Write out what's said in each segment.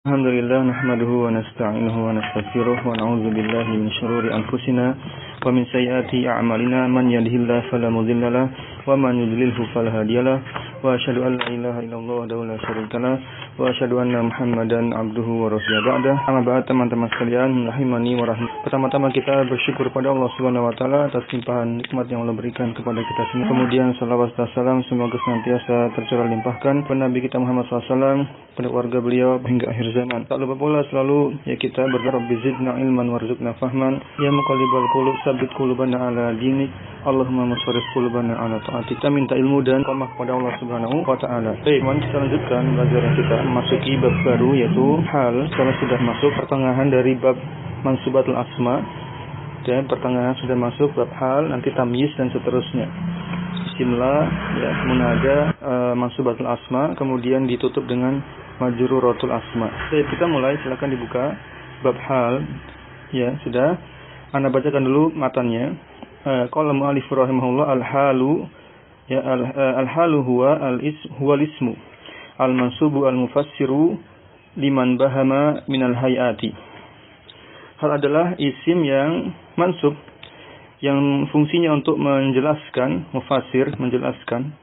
Alhamdulillah nahmaduhu wa nasta'inuhu wa nastaghfiruh wa na'udzu billahi min shururi anfusina wa min sayyiati a'malina man yahdihillahu fala mudilla lahu wa man yudlilhu fala hadiyalah wa asyhadu an la ilaha illallah wahdahu la syarikalah wa asyhadu anna Muhammadan abduhu wa rasuluhu ba'da. Amma ba'd, teman-teman sekalian rahimani wa rahmatullahi. Pertama-tama kita bersyukur pada Allah Subhanahu wa taala atas limpahan nikmat yang Allah berikan kepada kita semua. Kemudian salawat dan salam semoga senantiasa tercurah limpahkan kepada Nabi kita Muhammad SAW, pada keluarga beliau hingga akhir zaman. Tak lupa pula selalu kita berdoa, Rabbi zidna ilman warzuqna fahman, ya muqallibal qulub tsabbit qulubana ala dinik, Allahumma musarrif qulubana ala ta'atik. Kita minta ilmu dan qamah kepada Allah Subhanahu wa taala. Baik, kita lanjutkan pelajaran kita memasuki bab baru, yaitu hal. Sekarang sudah masuk pertengahan dari bab mansubatul asma, dan pertengahan sudah masuk bab hal, nanti tamyiz dan seterusnya. Bismillah, ya, munada, mansubatul asma, kemudian ditutup dengan majruratul asma. Baik, kita mulai, silakan dibuka bab hal. Ya, sudah. Anda bacakan dulu matanya. Qala mu'allif rahimahullah, al-halu, ya, al-halu huwa al-ismu al-mansubu al-mufassiru liman bahama minal hayati. Hal adalah isim yang mansub, yang fungsinya untuk menjelaskan, mufassir, menjelaskan.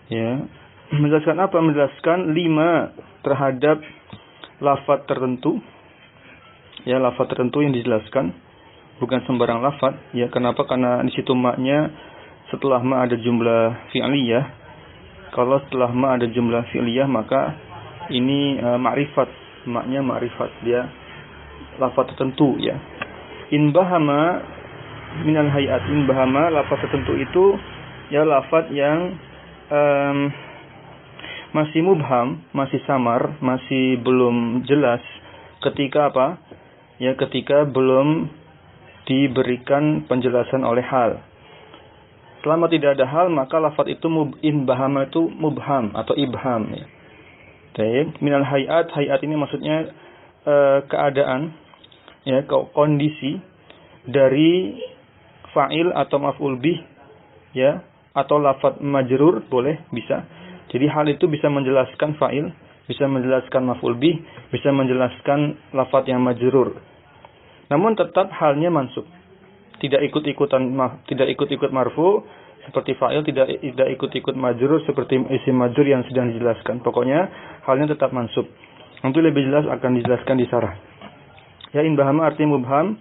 Ya, menjelaskan apa? Menjelaskan lima terhadap lafaz tertentu. Ya, lafaz tertentu yang dijelaskan, bukan sembarang lafaz. Ya, kenapa? Karena di situ maknya setelah ma ada jumlah fi'liyah. Kalau setelah ma ada jumlah fi'liyah, maka ini ma'rifat, maknya ma'rifat, dia lafaz tertentu, ya. In bahama minal hayat, in bahama, lafaz tertentu itu ya lafaz yang masih mubham, masih samar, masih belum jelas ketika apa? Ya, ketika belum diberikan penjelasan oleh hal. Selama tidak ada hal, maka lafaz itu in bahama itu mubham atau ibham, ya. Baik, minal hayat, hayat ini maksudnya keadaan, ya, kondisi dari fa'il atau maf'ul bih, ya, atau lafaz majrur, boleh, bisa. Jadi hal itu bisa menjelaskan fa'il, bisa menjelaskan maf'ul bih, bisa menjelaskan lafaz yang majrur. Namun tetap halnya mansub. Tidak ikut-ikut marfu seperti fa'il, tidak ikut-ikut majrur seperti isim majrur yang sedang dijelaskan. Pokoknya halnya tetap mansub. Nanti lebih jelas akan dijelaskan di sarah. Ya, in bahama artinya mubham,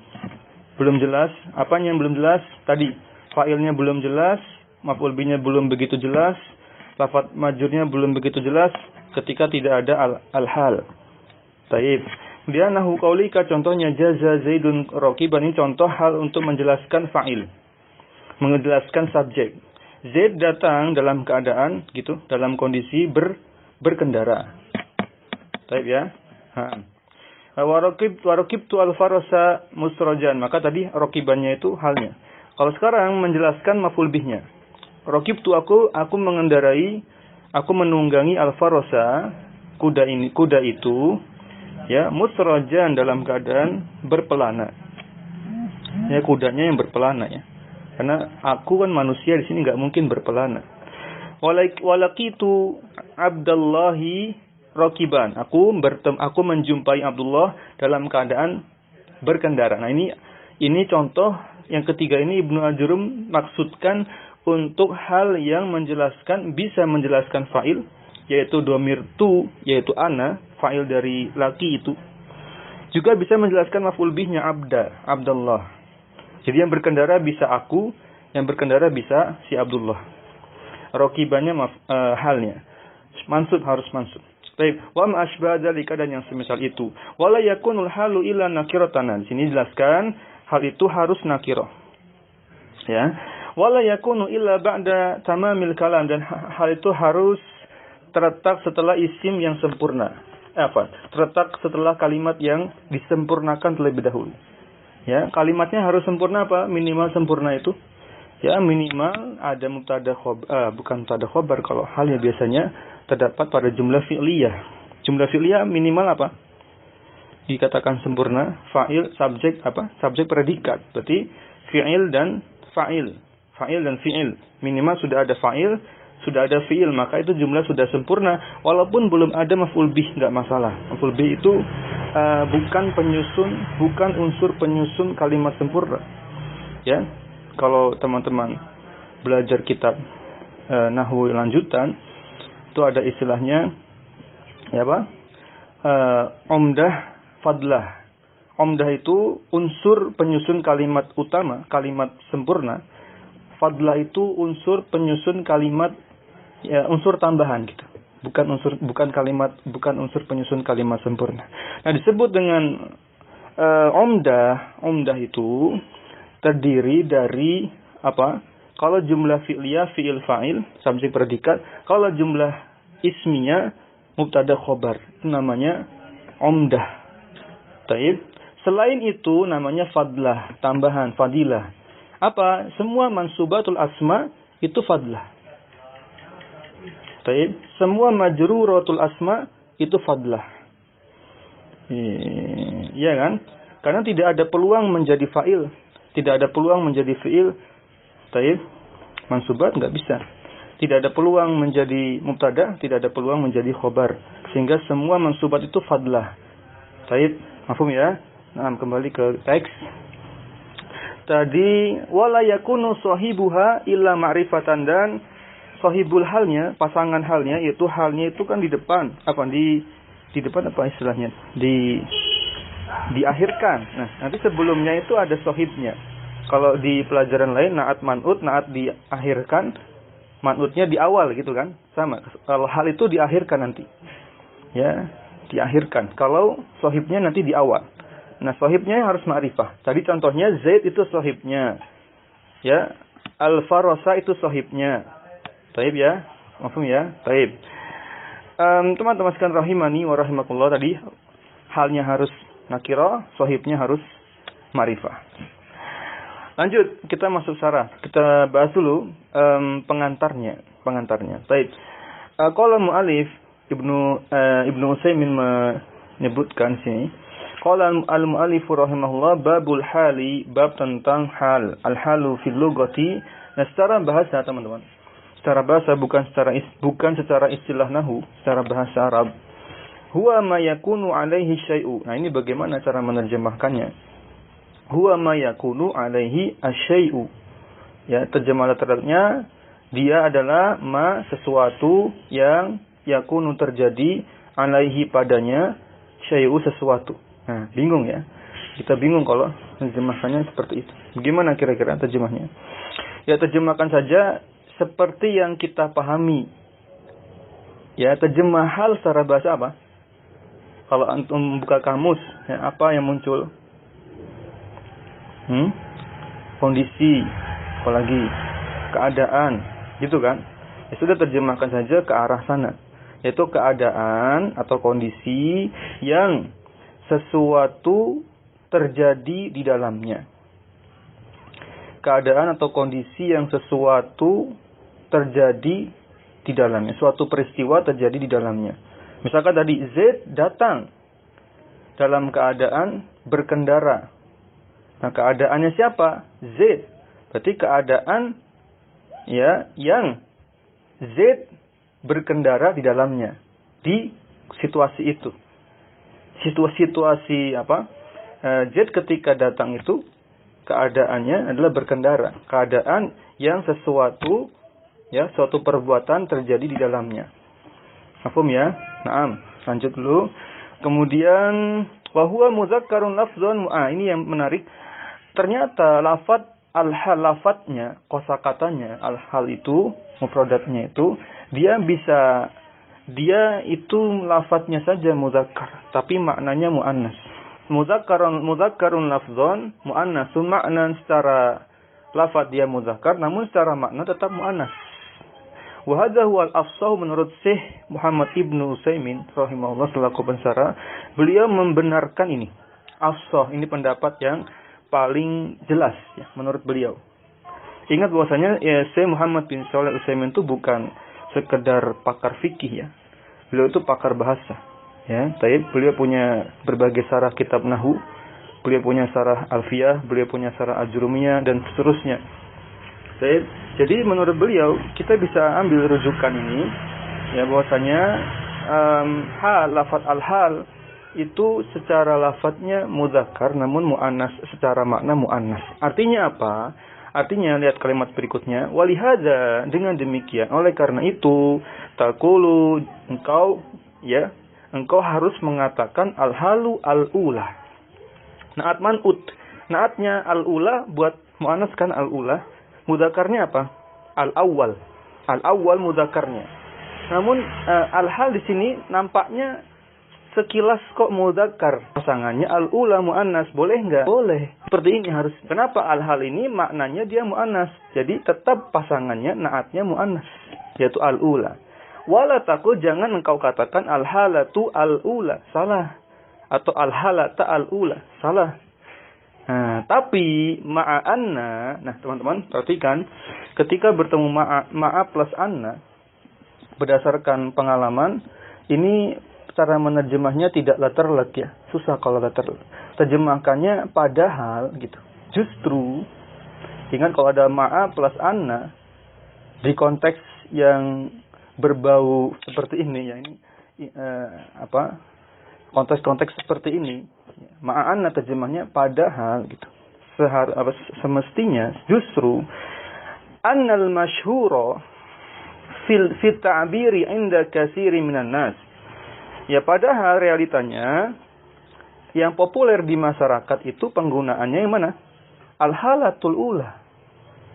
belum jelas. Apanya yang belum jelas? Tadi fa'ilnya belum jelas, maf'ul bihnya belum begitu jelas, lafaz majrurnya belum begitu jelas ketika tidak ada al-hal. Taib. Kemudian nahu qaulika, contohnya jaza zaidun raqiban, ini contoh hal untuk menjelaskan fa'il, menjelaskan subjek. Zaid datang dalam keadaan gitu, dalam kondisi berkendara. Taib, ya. Waraqibtu al-farasa musrajan, maka tadi raqibannya itu halnya. Kalau sekarang menjelaskan maf'ul bihnya. Raqibtu, aku mengendarai, aku menunggangi al-farasa, kuda itu, ya, musrajan dalam keadaan berpelana. Ya, kudanya yang berpelana, ya. Karena aku kan manusia, di sini enggak mungkin berpelana. Walaqitu Abdallahi raqiban. Aku menjumpai Abdullah dalam keadaan berkendara. Nah, ini contoh yang ketiga, ini Ibnu Al-Jurum maksudkan untuk hal yang bisa menjelaskan fa'il, yaitu dhamir tu, yaitu ana, fa'il dari laki itu. Juga bisa menjelaskan maf'ul bihnya Abdullah. Jadi yang berkendara bisa aku, yang berkendara bisa si Abdullah. Raqibannya halnya mansub, harus mansub. Baik, wa ma asbah dzalika, dan yang semisal itu. Wala yakunul halu illa nakiratan. Di sini jelaskan hal itu harus nakirah. Ya. Wala yakunu illa ba'da tamamil kalam, dan hal itu harus terletak setelah isim yang sempurna. Terletak setelah kalimat yang disempurnakan terlebih dahulu. Ya, kalimatnya harus sempurna apa? Minimal sempurna itu. Ya, minimal ada mubtada khobar, bukan mubtada khobar kalau halnya biasanya terdapat pada jumlah fi'liyah. Jumlah fi'liyah minimal apa? Dikatakan sempurna, fa'il, subjek apa? Subjek predikat. Berarti fi'il dan fa'il. Fa'il dan fi'il. Minimal sudah ada fa'il, sudah ada fiil, maka itu jumlah sudah sempurna. Walaupun belum ada maf'ul bih, enggak masalah. Maf'ul bih itu bukan unsur penyusun kalimat sempurna. Ya, kalau teman-teman belajar kitab nahwu lanjutan, itu ada istilahnya ya apa? Umdah, fadlah. Umdah itu unsur penyusun kalimat utama, kalimat sempurna. Fadlah itu unsur penyusun kalimat, ya, unsur tambahan gitu. Bukan unsur penyusun kalimat sempurna. Nah, disebut dengan umdah. Umdah itu terdiri dari apa? Kalau jumlah fi'liyah, fi'il fa'il, subjek predikat. Kalau jumlah isminya, mubtada khobar. Itu namanya umdah. Taib. Selain itu namanya fadlah, tambahan, fadilah. Apa? Semua mansubatul asma itu fadlah. Taib. Semua majruratul asma itu fadlah. Iya kan? Karena tidak ada peluang menjadi fa'il, tidak ada peluang menjadi fi'il. Taib. Mansubat enggak bisa. Tidak ada peluang menjadi mubtada, tidak ada peluang menjadi khobar. Sehingga semua mansubat itu fadlah. Taib. Mafhum ya? Nah, kembali ke teks. Tadi wala yakunu sahibuha illa ma'rifatan, dan sahibul halnya, pasangan halnya, yaitu halnya itu kan di depan. Apa di depan apa istilahnya? Diakhirkan. Nah, nanti sebelumnya itu ada sahibnya. Kalau di pelajaran lain naat man'ut, naat diakhirkan, man'utnya di awal gitu kan? Sama. Kalau hal itu diakhirkan nanti. Ya, diakhirkan. Kalau sahibnya nanti di awal. Nah, sahibnya harus ma'rifah. Tadi contohnya Zaid itu sahibnya. Ya, Al-Farasa itu sahibnya. Taib ya? Mafhum ya? Taib. Teman-teman sekalian rahimani wa rahimakumullah, tadi halnya harus nakirah, sahibnya harus ma'rifah. Lanjut, kita masuk syarah. Kita bahas dulu pengantarnya. Taib. Qala mu'alif Ibnu Utsaimin menyebutkan sini. Qala al-mu'allif rahimahullah babul hali, bab tentang hal. Al-halu fil lughati. Nah, secara bahasa teman-teman. Secara bahasa bukan secara istilah nahwu, secara bahasa Arab. Huwa ma yakunu alaihi syai'u. Nah, ini bagaimana cara menerjemahkannya? Huwa ma yakunu alaihi asyai'u. Ya, terjemah literalnya dia adalah ma, sesuatu yang yakunu terjadi, alaihi padanya, syai'u sesuatu. Nah, bingung ya. Kita bingung kalau terjemahkannya seperti itu. Bagaimana kira-kira terjemahnya? Ya, terjemahkan saja seperti yang kita pahami. Ya, terjemah hal secara bahasa apa? Kalau antum membuka kamus, ya, apa yang muncul? Kondisi, apalagi keadaan, gitu kan? Ya sudah, terjemahkan saja ke arah sana. Yaitu keadaan atau kondisi yang sesuatu terjadi di dalamnya. Keadaan atau kondisi yang sesuatu terjadi di dalamnya. Suatu peristiwa terjadi di dalamnya. Misalkan tadi Z datang dalam keadaan berkendara. Nah, keadaannya siapa? Z. Berarti keadaan ya yang Z berkendara di dalamnya. Di situasi itu. Situasi apa? Z ketika datang itu keadaannya adalah berkendara. Keadaan yang sesuatu, ya, suatu perbuatan terjadi di dalamnya. Paham ya? Naam. Lanjut dulu. Kemudian bahwa muzakkarun lafzun. Ini yang menarik. Ternyata lafaz al-hal, lafadznya, kosakatanya al-hal itu, mufradatnya itu, dia itu lafadznya saja muzakkar, tapi maknanya muannas. Muzakkarun lafzun, muannasun, makna secara lafadz dia muzakkar, namun secara makna tetap muannas. Wa hadza huwa al-afsah menurut Syekh Muhammad Ibnu Utsaimin rahimahullah selaku pensara, beliau membenarkan ini. Afsah ini pendapat yang paling jelas ya, menurut beliau. Ingat bahwasanya ya, Syekh Muhammad bin Shalih Utsaimin itu bukan sekedar pakar fikih ya. Beliau itu pakar bahasa. Ya, beliau punya berbagai syarah kitab nahwu, beliau punya syarah alfiyah, beliau punya syarah ajrumiyah dan seterusnya. Jadi menurut beliau kita bisa ambil rujukan ini ya bahwasanya lafaz al-hal itu secara lafadznya mudzakkar namun muannas, secara makna muannas. Artinya apa? Artinya lihat kalimat berikutnya, walihada, dengan demikian oleh karena itu taqulu, engkau harus mengatakan al-halu al-ula. Naat man'ut. Naatnya al-ula buat muannas kan al-ula. Mudzakarnya apa? Al-awwal. Al-awwal mudzakarnya. Namun al-hal di sini nampaknya sekilas kok mudzakar. Pasangannya al-ula muannas. Boleh enggak? Boleh. Seperti ini harus. Kenapa al-hal ini maknanya dia muannas? Jadi tetap pasangannya naatnya muannas, yaitu al-ula. Wala taqul, jangan engkau katakan al-halatu al-ula. Salah. Atau al-halata al-ula. Salah. Nah, tapi ma'anna, nah teman-teman perhatikan, ketika bertemu ma'a plus anna, berdasarkan pengalaman, ini cara menerjemahnya tidaklah terlek ya. Susah kalau terjemahkannya padahal gitu. Justru, ingat kalau ada ma'a plus anna, di konteks yang berbau seperti ini ya, ini konteks-konteks seperti ini, ma'anna terjemahnya padahal gitu. Semestinya justru annal masyhura fi ta'biri 'inda katsiri minan nas. Ya padahal realitanya yang populer di masyarakat itu penggunaannya yang mana? Al-halatul ula.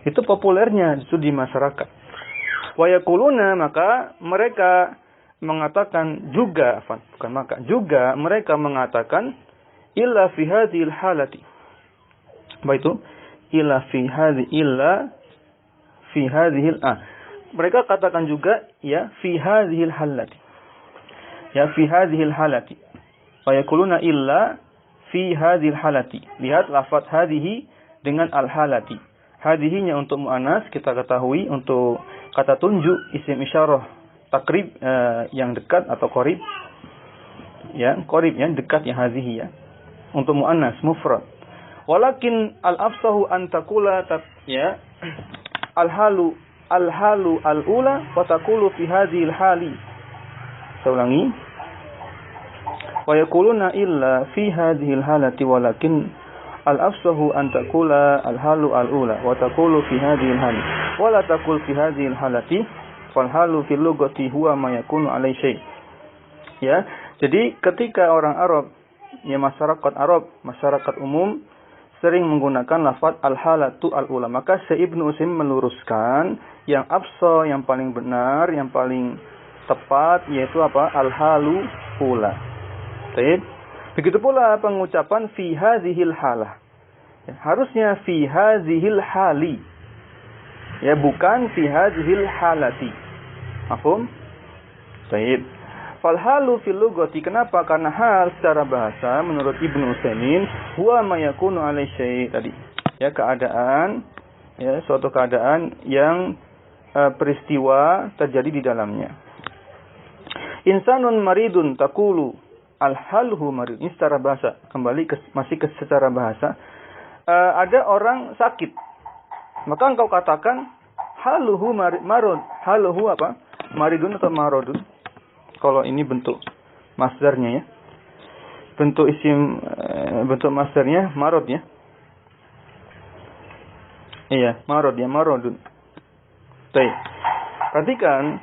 Itu populernya itu di masyarakat. Wa yaquluna, maka mereka mengatakan juga, juga mereka mengatakan illa fi hadhil halati. Apa itu? Illa fi hadhil mereka katakan juga ya fi hadhil halati. Ya fi hadhil halati. Wa yaquluna illa fi hadhil halati. Lihat lafaz hadhihi dengan al-halati. Hadhihinya untuk muannas kita ketahui, untuk kata tunjuk isim isyarah takrib yang dekat atau qarib. Ya, qarib yang dekat ya hadhihi ya. Untuk muannas mufrad. Walakin al-afsahu an taqula ya al-halu al-ula wa taqulu fi hadhihi al-hali. Saya ulangi. Wa yaquluna illa fi hadhihi al-halati walakin al-afsahu an taqula al-halu al-ula wa taqulu fi hadhihi al-hali. Wa la taqul fi hadhihi al-halati fal halu fil lughati huwa ma yakunu alai syai'. Ya, jadi ketika orang Arab, ya masyarakat Arab, masyarakat umum sering menggunakan lafaz al-halatu al-ula, maka Ibnu Utsaimin meluruskan yang afsah, yang paling benar, yang paling tepat yaitu apa? Al-halu ula. Baik. Begitu pula pengucapan fi hadzihil halah. Ya, harusnya fi hadzihil hali. Ya, bukan fi hadzihil halati. Mafhum? Baik. Fal halu fil lughati, kenapa? Karena hal secara bahasa menurut Ibnu Utsaimin huwa ma yakunu alai syai' tadi. Ya, keadaan, ya, suatu keadaan yang peristiwa terjadi di dalamnya. Insanun maridun taqulu al-halhu marid. Ini secara bahasa, kembali masih ke secara bahasa. Ada orang sakit. Maka engkau katakan haluhu marud. Haluhu apa? Maridun atau marodun? Kalau ini bentuk masdarnya ya. Bentuk bentuk masdarnya marod ya. Iya, marod ya, marodun. Baik. Perhatikan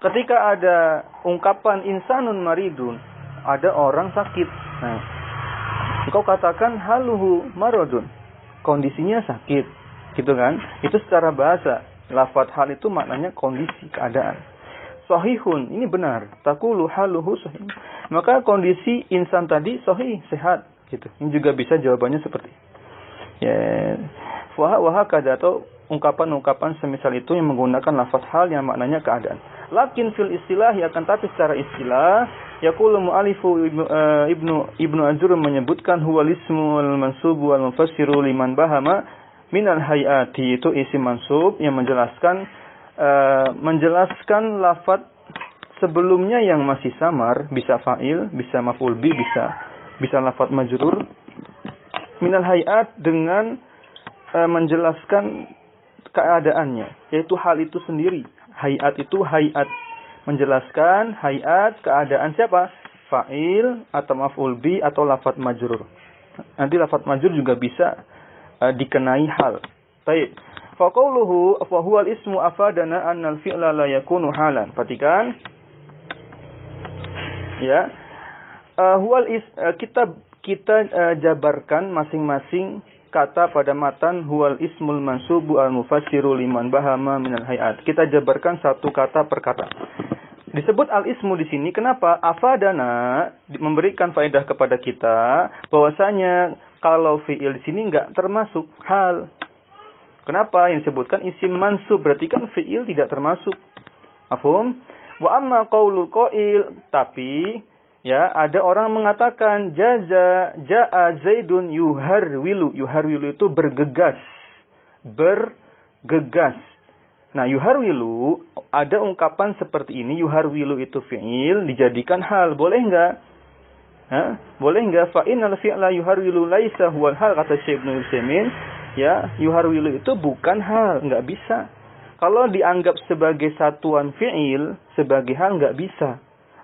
ketika ada ungkapan insanun maridun, ada orang sakit. Nah, engkau katakan haluhu marodun. Kondisinya sakit. Gitu kan? Itu secara bahasa. Lafaz hal itu maknanya kondisi, keadaan. Sahihun, ini benar. Taqulu haluhu sahih. Maka kondisi insan tadi sahih, sehat, gitu. Ini juga bisa jawabannya seperti ya. Wahakada, atau ungkapan-ungkapan semisal itu yang menggunakan lafaz hal yang maknanya keadaan. Lakin fil istilah, ya akan tapi secara istilah, yaqulu mu'alifu Ibnu Ajur menyebutkan huwal ismu wal mansubu wal mufassiru liman bahama minal hayati, itu isim mansub yang menjelaskan lafaz sebelumnya yang masih samar, bisa fa'il, bisa maf'ul bi, bisa lafaz majrur. Minal hayat dengan menjelaskan keadaannya, yaitu hal itu sendiri. Hayat itu hayat, menjelaskan hayat keadaan siapa? Fa'il atau maf'ul bi atau lafadz majrur. Nanti lafadz majrur juga bisa dikenai hal. Baik. Fa qauluhu fa huwal ismu afadana annal fi'la la yakunu halan. Perhatikan. Ya. Kita jabarkan masing-masing kata pada matan huwal ismul mansubu al-mufassiru liman bahama minal hayat. Kita jabarkan satu kata per kata. Disebut al-ismu di sini kenapa? Afadana memberikan faedah kepada kita bahwasanya kalau fi'il di sini enggak termasuk hal. Kenapa? Yang disebutkan isim mansub, berarti kan fi'il tidak termasuk. Mafhum? Wa amma qaulul qail, tapi ya, ada orang mengatakan ja'a Zaidun yuharwilu. Yuharwilu itu bergegas. Bergegas. Nah, yuharwilu, ada ungkapan seperti ini. Yuharwilu itu fi'il, dijadikan hal. Boleh enggak? Boleh enggak? Fa'inal fi'la yuharwilu laisa huwal hal, kata Syekh Ibnu Utsaimin. Ya, yuharwilu itu bukan hal. Enggak bisa. Kalau dianggap sebagai satuan fi'il, sebagai hal enggak bisa.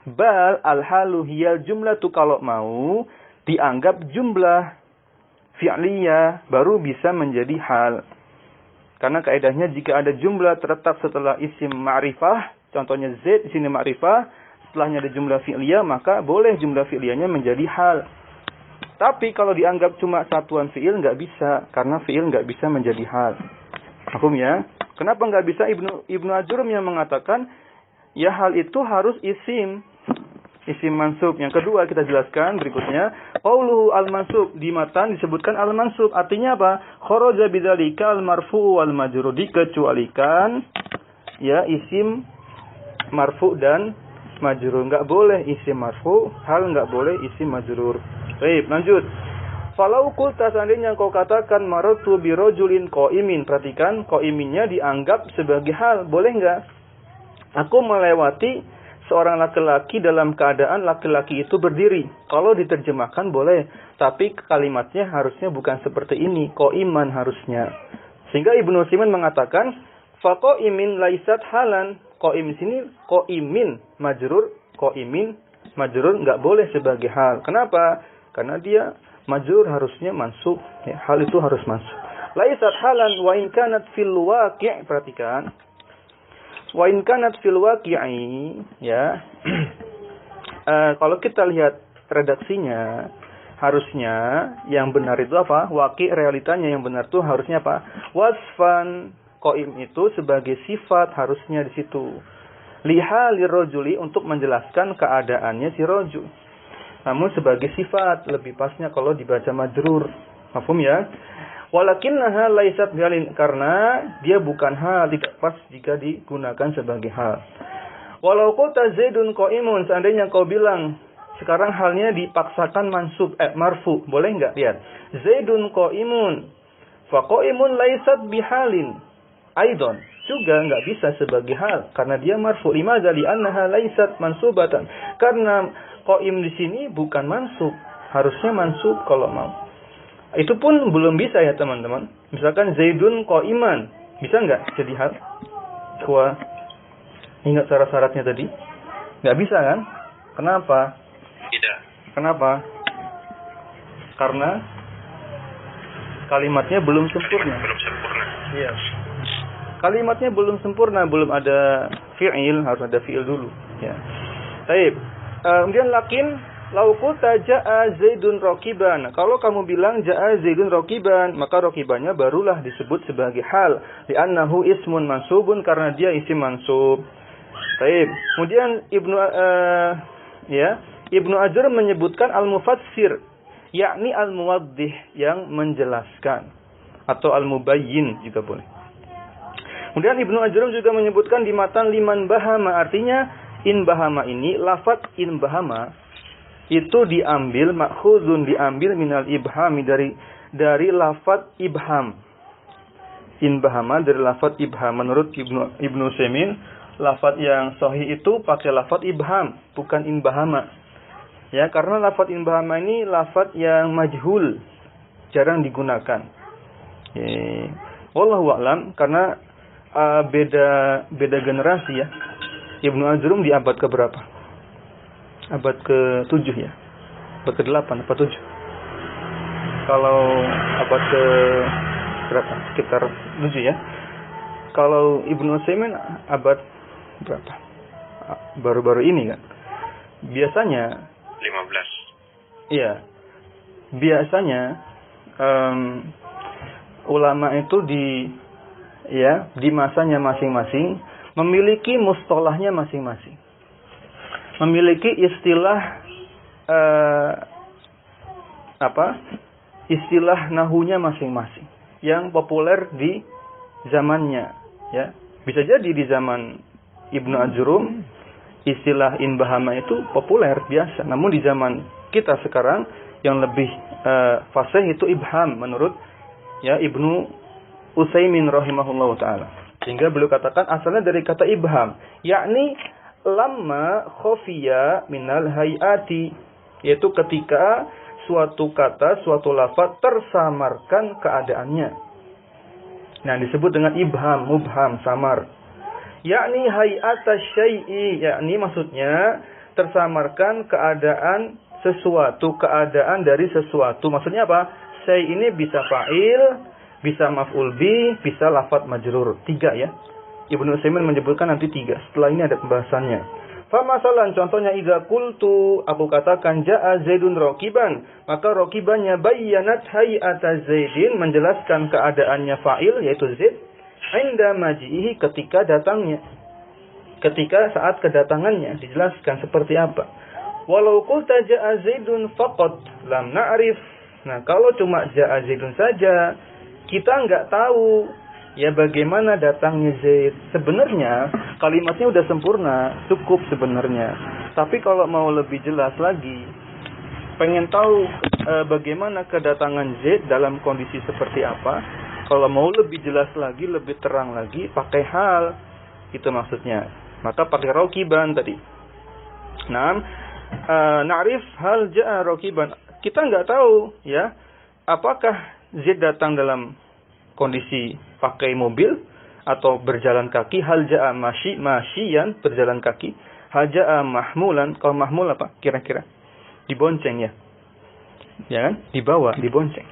Bal al-halu hiyal jumlatu, kalau mau dianggap jumlah fi'liyah baru bisa menjadi hal. Karena kaidahnya jika ada jumlah terletak setelah isim ma'rifah, contohnya Z di sini ma'rifah, setelahnya ada jumlah fi'liyah, maka boleh jumlah fi'liyahnya menjadi hal. Tapi kalau dianggap cuma satuan fi'il nggak bisa, karena fi'il nggak bisa menjadi hal. Paham ya? Kenapa nggak bisa? Ibnu Ajurum yang mengatakan ya hal itu harus isim mansub. Yang kedua kita jelaskan berikutnya, qauluhu al-mansub, di matan disebutkan al-mansub, artinya apa? Kharaja bidzalika al-marfu' wal majrur, dikecualikan ya isim marfu' dan majrur. Enggak boleh isim marfu', hal enggak boleh isim majrur. Baik, lanjut. Falau qulta, seandainya kau katakan maratu bi rajulin qaimin, perhatikan qaiminnya dianggap sebagai hal, boleh enggak? Aku melewati seorang laki-laki dalam keadaan laki-laki itu berdiri. Kalau diterjemahkan boleh, tapi kalimatnya harusnya bukan seperti ini. Qaiman harusnya. Sehingga Ibnu Utsaimin mengatakan, fa qaimin laisat halan. Qaim di sini qaimin majrur, qaimin majrur enggak boleh sebagai hal. Kenapa? Karena dia majrur harusnya mansub. Ya, hal itu harus mansub. Laisat halan wa in kanat fil waqi', perhatikan. Wa in kanat fil waqi'i, ya. Kalau kita lihat redaksinya, harusnya yang benar itu apa? Waqi', realitanya yang benar itu harusnya apa? Wasfan, qaim itu sebagai sifat harusnya di situ. Lihalir rajuli, untuk menjelaskan keadaannya si rajul. Namun sebagai sifat lebih pasnya kalau dibaca majrur. Paham ya? Walakinnaha laisat bihalin, karena dia bukan hal, tidak pas jika digunakan sebagai hal. Walau qulta Zaidun qaimun, seandainya kau bilang sekarang halnya dipaksakan mansub marfu, boleh enggak? Lihat. Zaidun qaimun. Fa qaimun laisat bihalin. Aidon, juga enggak bisa sebagai hal karena dia marfu. Limadza li'annaha laisat mansubatan. Karena qaim di sini bukan mansub, harusnya mansub kalau mau. Itu pun belum bisa ya teman-teman. Misalkan Zaidun qaiman, bisa enggak jadi hal? Wah, ingat syarat-syaratnya tadi? Enggak bisa kan? Kenapa? Tidak. Kenapa? Karena kalimatnya belum sempurna. Belum sempurna. Iya. Kalimatnya belum sempurna, belum ada fi'il, harus ada fi'il dulu. Ya. Baik. Kemudian lakin lau qulta ja'a Zaidun raqiban. Kalau kamu bilang ja'a Zaidun raqiban, maka raqibannya barulah disebut sebagai hal. Li'annahu ismun mansubun, karena dia isim mansub. Baik. Kemudian Ibnu Ajar menyebutkan al-mufassir, yakni al-muwaddih, yang menjelaskan, atau al-mubayyin juga boleh. Kemudian Ibnu Ajar juga menyebutkan di matan liman bahama, artinya in bahama ini, lafaz in bahama itu diambil makhuzun, diambil minal ibhami, dari lafaz ibham. In bahama dari lafaz ibham. Menurut Ibnu Utsaimin, lafaz yang sahih itu pakai lafaz ibham, bukan in bahama. Ya, karena lafaz in bahama ini lafaz yang majhul, jarang digunakan. Wallahu a'lam, karena beda generasi ya. Ibnu Ajrum di abad ke berapa? Abad ke-7 ya. Abad ke-8 apa 7? Kalau abad ke berapa? Sekitar 7 ya. Kalau Ibnu Utsaimin abad berapa? Baru-baru ini kan. Biasanya 15. Iya. Biasanya ulama itu di masanya masing-masing memiliki mustalahnya masing-masing. Memiliki istilah istilah nahunya masing-masing yang populer di zamannya, ya. Bisa jadi di zaman Ibnu Ajrum istilah inbahama itu populer biasa, namun di zaman kita sekarang yang lebih fasih itu ibham menurut ya Ibnu Utsaimin rahimahullahu taala. Sehingga beliau katakan asalnya dari kata ibham, yakni lamma khafiya minal hayati, yaitu ketika suatu kata, suatu lafaz tersamarkan keadaannya. Nah, disebut dengan ibham, mubham, samar. Yakni hay'ata syai'i, yakni maksudnya tersamarkan keadaan sesuatu, keadaan dari sesuatu. Maksudnya apa? Syai' ini bisa fa'il, bisa maf'ul bi, bisa lafaz majrur. 3 ya. Ibnu Utsaimin menyebutkan nanti 3. Setelah ini ada pembahasannya. Famasalan, contohnya idza qultu, aku katakan ja'a Zaidun raqiban, maka raqibannya bayyanat hay'ata Zaidin, menjelaskan keadaannya fa'il yaitu Zaid, inda maji'ihi, ketika datangnya. Ketika saat kedatangannya dijelaskan seperti apa. Walau qulta ja'a Zaidun faqat lam na'rif. Nah, kalau cuma ja'a Zaidun saja, kita enggak tahu ya bagaimana datangnya Zaid. Sebenarnya kalimatnya udah sempurna, cukup sebenarnya. Tapi kalau mau lebih jelas lagi, pengen tahu bagaimana kedatangan Zaid dalam kondisi seperti apa, kalau mau lebih jelas lagi, lebih terang lagi, pakai hal. Itu maksudnya. Maka pakai raqiban tadi. Nah, na'rif hal ja'a raqiban. Kita enggak tahu ya, apakah Zaid datang dalam kondisi pakai mobil atau berjalan kaki, hal ja'a masyian, berjalan kaki, hal ja'a mahmulan. Kalau mahmul apa kira-kira? Dibonceng ya. Ya kan? Dibawa, dibonceng.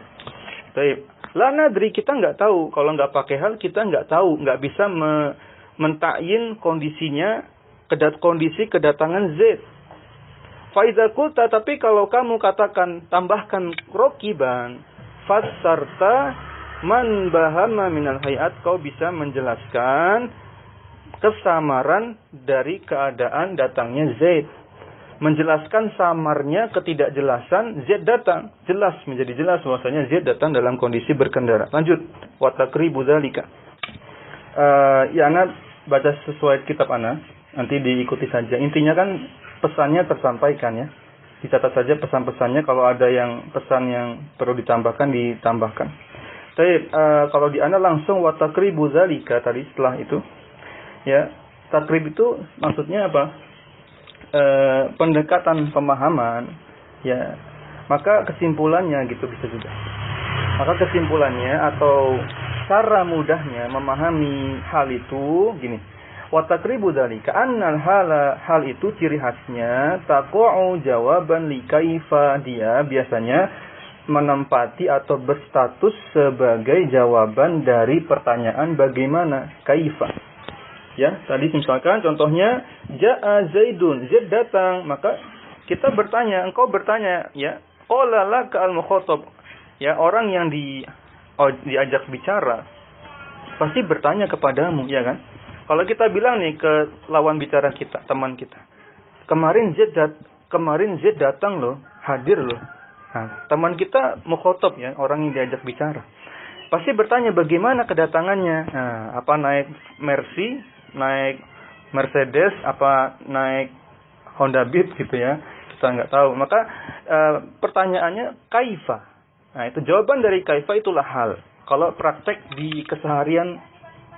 Baik. La nadri, kita enggak tahu. Kalau enggak pakai hal, kita enggak tahu, enggak bisa mentakyin kondisinya, kondisi kedatangan Z. Faiza qulta, tapi kalau kamu katakan tambahkan rokiban, fassarta man bahama minal hayat, kau bisa menjelaskan kesamaran dari keadaan datangnya Zaid. Menjelaskan samarnya ketidakjelasan Zaid datang. Jelas, menjadi jelas bahwasanya Zaid datang dalam kondisi berkendara. Lanjut. Wa taqribu dzalika. Ya ana baca sesuai kitab ana, nanti diikuti saja. Intinya kan pesannya tersampaikan ya. Dicatat saja pesan-pesannya, kalau ada yang pesan yang perlu ditambahkan ditambahkan. Tapi kalau di ana langsung wa taqribu dzalika tadi setelah itu. Ya, takrib itu maksudnya apa? Pendekatan pemahaman, ya, maka kesimpulannya gitu bisa juga. Maka kesimpulannya atau cara mudahnya memahami hal itu gini. Wa taqribu dzalika annal hal itu ciri khasnya taqa'u jawaban li kaifa, dia biasanya menempati atau berstatus sebagai jawaban dari pertanyaan bagaimana, kaifa. Ya, tadi misalkan contohnya ja'a Zaidun, Zaid datang, maka kita bertanya, engkau bertanya, ya, qala laka al-mukhatab, ya, orang yang diajak bicara pasti bertanya kepadamu, ya kan? Kalau kita bilang nih ke lawan bicara kita, teman kita, kemarin Zaid datang loh, hadir loh. Nah, teman kita mukhatab, ya, orang yang diajak bicara, pasti bertanya bagaimana kedatangannya. Nah, apa naik Mercy, naik Mercedes, apa naik Honda Beat gitu ya, kita nggak tahu. Maka pertanyaannya kaifa. Nah, itu jawaban dari kaifa itulah hal. Kalau praktek di keseharian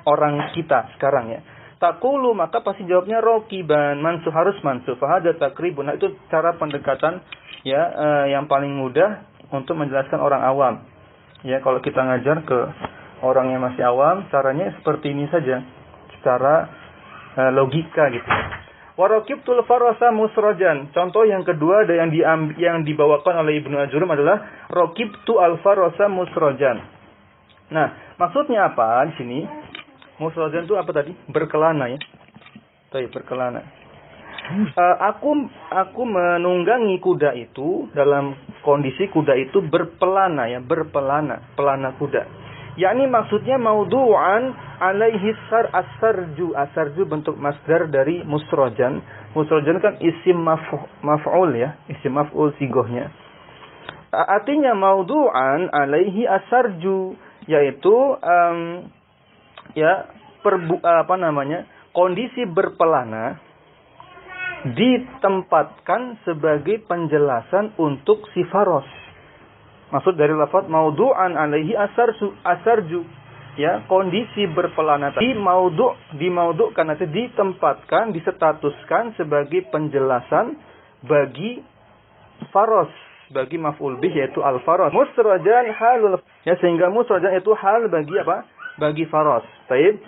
orang kita sekarang ya, taqulu, maka pasti jawabnya rokiban, mansuh, harus mansuh, fahada takribun. Nah, itu cara pendekatan ya yang paling mudah untuk menjelaskan orang awam. Ya, kalau kita ngajar ke orang yang masih awam, caranya seperti ini saja, secara logika gitu. Wa raqibtul farasa musrajan. Contoh yang kedua yang dibawakan oleh Ibnu Ajurum adalah raqibtu al farasa musrajan. Nah, maksudnya apa di sini? Musrajan itu apa tadi? Berkelana ya. Baik, berkelana. Aku menunggangi kuda itu dalam kondisi kuda itu berpelana ya, pelana kuda. Yakni maksudnya maudhu'an alaihi asarju bentuk masdar dari musrajan. Musrajan kan isim maf'ul ya, isim maf'ul sigohnya. Artinya maudhu'an alaihi asarju, yaitu kondisi berpelana ditempatkan sebagai penjelasan untuk si faros. Maksud dari lafaz maudhu'an alaihi asarju, ya, kondisi berpelana tadi dimaudhu'kan atau ditempatkan, disetatuskan sebagai penjelasan bagi faros, bagi maf'ul bih yaitu al-faros. Musrajan halul, ya, sehingga musrajan itu hal bagi apa? Bagi faros. Baik,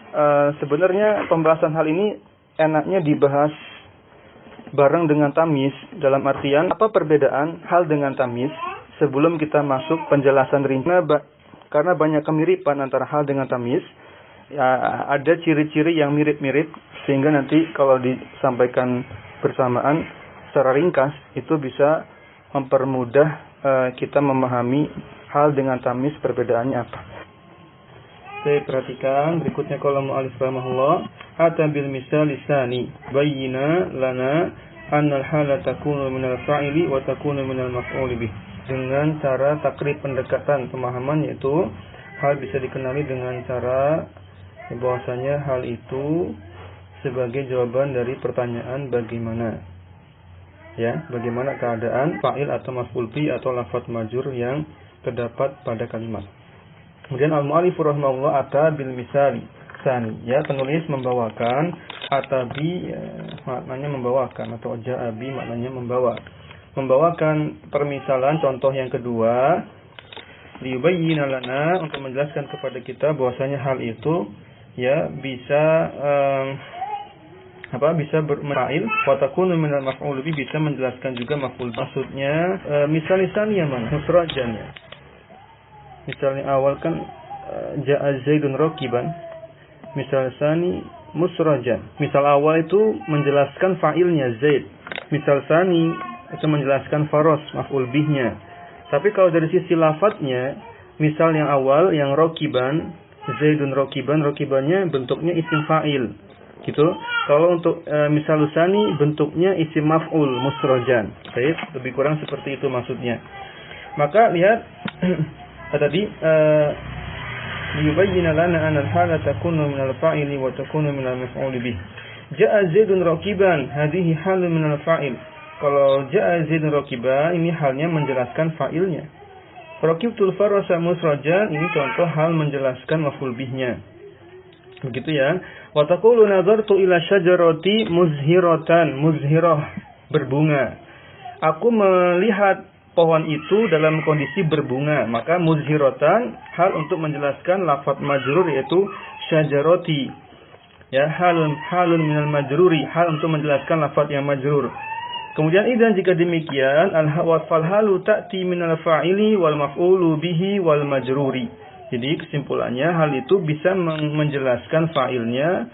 sebenarnya pembahasan hal ini enaknya dibahas bareng dengan tamyiz, dalam artian apa perbedaan hal dengan tamyiz sebelum kita masuk penjelasan rinci, karena banyak kemiripan antara hal dengan tamyiz. Ya, ada ciri-ciri yang mirip-mirip sehingga nanti kalau disampaikan bersamaan secara ringkas itu bisa mempermudah kita memahami hal dengan tamyiz perbedaannya apa. Saya perhatikan berikutnya kalau mu'alif rahimahullah, hatta bil misal lisani bayyina lana anna al-hala takunu min al-fa'ili wa takunu min al-maf'ul bih. Dengan cara takrib pendekatan pemahaman, yaitu hal bisa dikenali dengan cara bahwasanya hal itu sebagai jawaban dari pertanyaan bagaimana, ya, bagaimana keadaan fa'il atau maf'ul bih atau lafaz majrur yang terdapat pada kalimat. Kemudian al-mu'allif rahimahullah ata bil misali tsani, ya, penulis membawakan atabi, ya, maknanya membawakan, atau ja'abi maknanya membawakan permisalan contoh yang kedua, liyubayyina lana, untuk menjelaskan kepada kita bahwasanya hal itu, ya, bisa bisa berfa'il wa takunu minal maf'ul bih, bisa menjelaskan juga maf'ul. Maksudnya misal-misal yang mana? Musrajan ya. Misalnya awal kan ja'a Zaidun raqiban. Misal sani musrajan. Misal awal itu menjelaskan fa'ilnya Zaid. Misal sani itu menjelaskan faros maf'ul bihnya. Tapi kalau dari sisi lafadznya, misal yang awal yang raqiban, Zaidun raqiban, raqibannya bentuknya isim fa'il. Gitu. Kalau untuk misal sani bentuknya isim maf'ul musrajan. Baik, lebih kurang seperti itu maksudnya. Maka lihat tadi liyubayyina lana anna al-hala takunu min al-fa'ili wa takunu min al-maf'ul bih. Ja'a Zaidun raqiban, hadhihi halun min al-fa'il. Kalau ja'a Zaidun raqiban, ini halnya menjelaskan fa'ilnya. Raqibtul farasa musrajan, ini contoh hal menjelaskan maf'ul bihnya. Begitu ya. Wa taqulu nadartu ila syajarati muzhiratan, muzhirah, berbunga. Aku melihat pohon itu dalam kondisi berbunga, maka muzhiratan hal untuk menjelaskan lafaz majrur yaitu syajarati, ya, halun minal majruri, hal untuk menjelaskan lafaz yang majrur. Kemudian idzan jika demikian al-fal halu ta'ti minal fa'ili wal maf'ulu bihi wal majruri. Jadi kesimpulannya hal itu bisa menjelaskan fa'ilnya,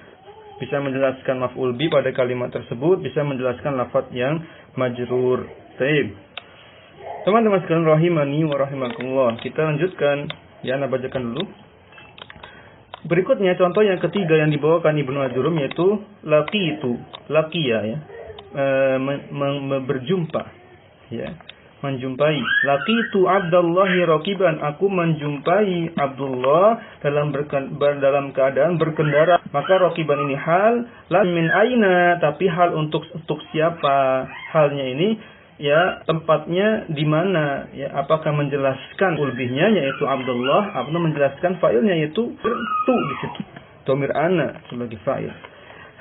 bisa menjelaskan maf'ul bi pada kalimat tersebut, bisa menjelaskan lafaz yang majrur. Baik. Teman-teman sekalian rahimani wa rahimakumullah, kita lanjutkan, ya, Anda bacakan dulu. Berikutnya contoh yang ketiga yang dibawakan Ibnu Ajurum yaitu laqitu, laqiya, ya, berjumpa, ya, menjumpai. Laqitu Abdallahi raqiban, aku menjumpai Abdullah dalam keadaan berkendara. Maka raqiban ini hal, la min aina, tapi hal untuk siapa? Halnya ini, ya, tempatnya di mana, ya, apakah menjelaskan ulbihnya yaitu Abdullah, atau menjelaskan fa'ilnya yaitu tu di situ, dhamir ana sebagai fa'il.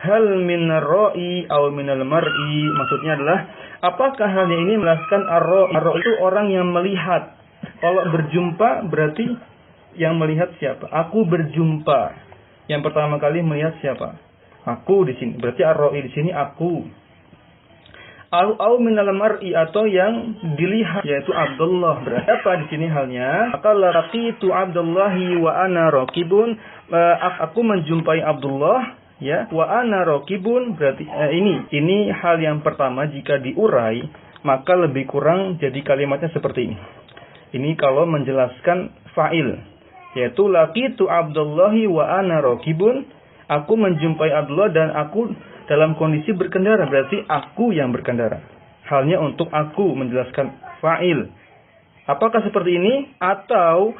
Hal min ar-ra'i aw min al-mar'i, maksudnya adalah apakah halnya ini menjelaskan ar-ra'? Ar-ra' itu orang yang melihat. Kalau berjumpa berarti Yang melihat siapa? Aku berjumpa. Yang pertama kali melihat siapa? Aku di sini. Berarti ar-ra'i di sini aku. Au minal mar'i, atau yang dilihat yaitu Abdullah. Berarti apa di sini halnya? Maka laqitu Abdullahi wa ana raqibun. Aku menjumpai Abdullah, ya, wa ana raqibun. Berarti ini hal yang pertama. Jika diurai maka lebih kurang jadi kalimatnya seperti ini. Ini kalau menjelaskan fa'il, yaitu laqitu Abdullahi wa ana raqibun. Aku menjumpai Abdullah dan aku dalam kondisi berkendara, berarti aku yang berkendara. Halnya untuk aku menjelaskan fa'il. Apakah seperti ini? Atau